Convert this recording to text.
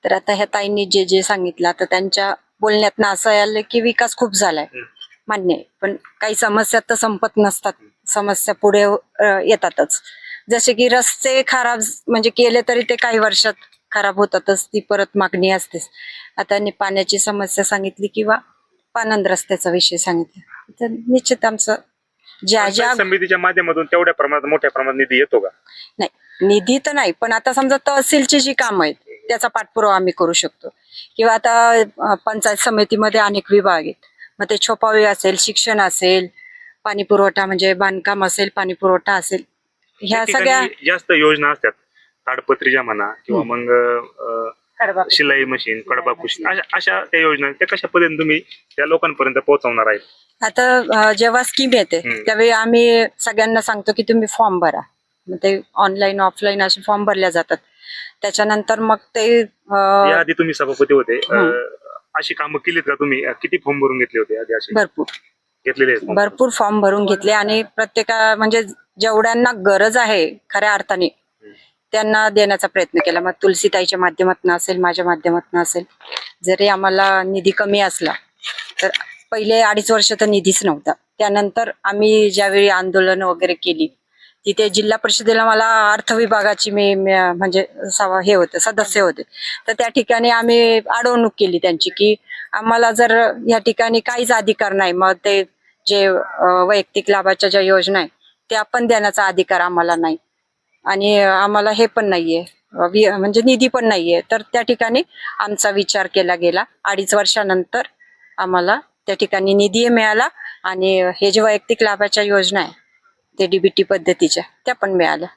तर आता ह्या ताईंनी जे जे सांगितलं तर त्यांच्या बोलण्यातनं असं आलं की विकास खूप झालाय, मान्य आहे. पण काही समस्या तर संपत नसतात, समस्या पुढे येतातच. जसे की रस्ते खराब म्हणजे केले तरी ते काही वर्षात खराब होतातच, ती परत मागणी असतेच. आता त्यांनी पाण्याची समस्या सांगितली किंवा पानंद रस्त्याचा विषय सांगितला, तर निश्चित आमचं ज्या ज्या समितीच्या माध्यमातून तेवढ्या प्रमाणात मोठ्या प्रमाणात निधी येतो का? नाही, निधी तर नाही, पण आता समजा तहसीलची जी कामं आहेत त्याचा पाठपुरावा आम्ही करू शकतो. किंवा आता पंचायत समितीमध्ये अनेक विभाग आहेत, मग ते छपावी असेल, शिक्षण असेल, पाणी पुरवठा म्हणजे बांधकाम असेल, पाणी पुरवठा असेल, ह्या सगळ्या जास्त योजना असतात, ताडपत्रीच्या म्हणा किंवा मग शिलाई मशीन, कडबा खुशी, अशा त्या योजना त्या कशा पद्धतीने तुम्ही त्या लोकांपर्यंत पोहोचवणार आहे? आता जेव्हा स्कीम येते त्यावेळी आम्ही सगळ्यांना सांगतो की तुम्ही फॉर्म भरा. मग ते ऑनलाईन ऑफलाईन असे फॉर्म भरल्या जातात. त्याच्यानंतर मग ते याआधी तुम्ही सभापती होते, अशी कामं केलीत का तुम्ही? किती फॉर्म भरून घेतले होते आधी? असे भरपूर घेतलेले भरपूर फॉर्म भरून घेतले आणि प्रत्येका म्हणजे जेवढ्यांना गरज आहे खऱ्या अर्थाने त्यांना देण्याचा प्रयत्न केला. मग तुलसीताईच्या माध्यमातून असेल, माझ्या माध्यमातून असेल. जरी आम्हाला निधी कमी असला तर पहिले 2.5 वर्ष तर निधीच नव्हता. त्यानंतर आम्ही ज्यावेळी आंदोलन वगैरे केली तिथे जिल्हा परिषदेला मला अर्थ विभागाची मी म्हणजे हे होते, सदस्य होते. तर त्या ठिकाणी आम्ही अडवणूक केली त्यांची की आम्हाला जर या ठिकाणी काहीच अधिकार नाही, मग ते जे वैयक्तिक लाभाच्या ज्या योजना आहे त्या पण देण्याचा अधिकार आम्हाला नाही आणि आम्हाला हे पण नाहीये, म्हणजे निधी पण नाहीये. तर त्या ठिकाणी आमचा विचार केला गेला. 2.5 वर्षानंतर आम्हाला त्या ठिकाणी निधी मिळाला आणि हे जे वैयक्तिक लाभाच्या योजना आहे ते डीबीटी पद्धतीच्या त्या पण मिळाल्या.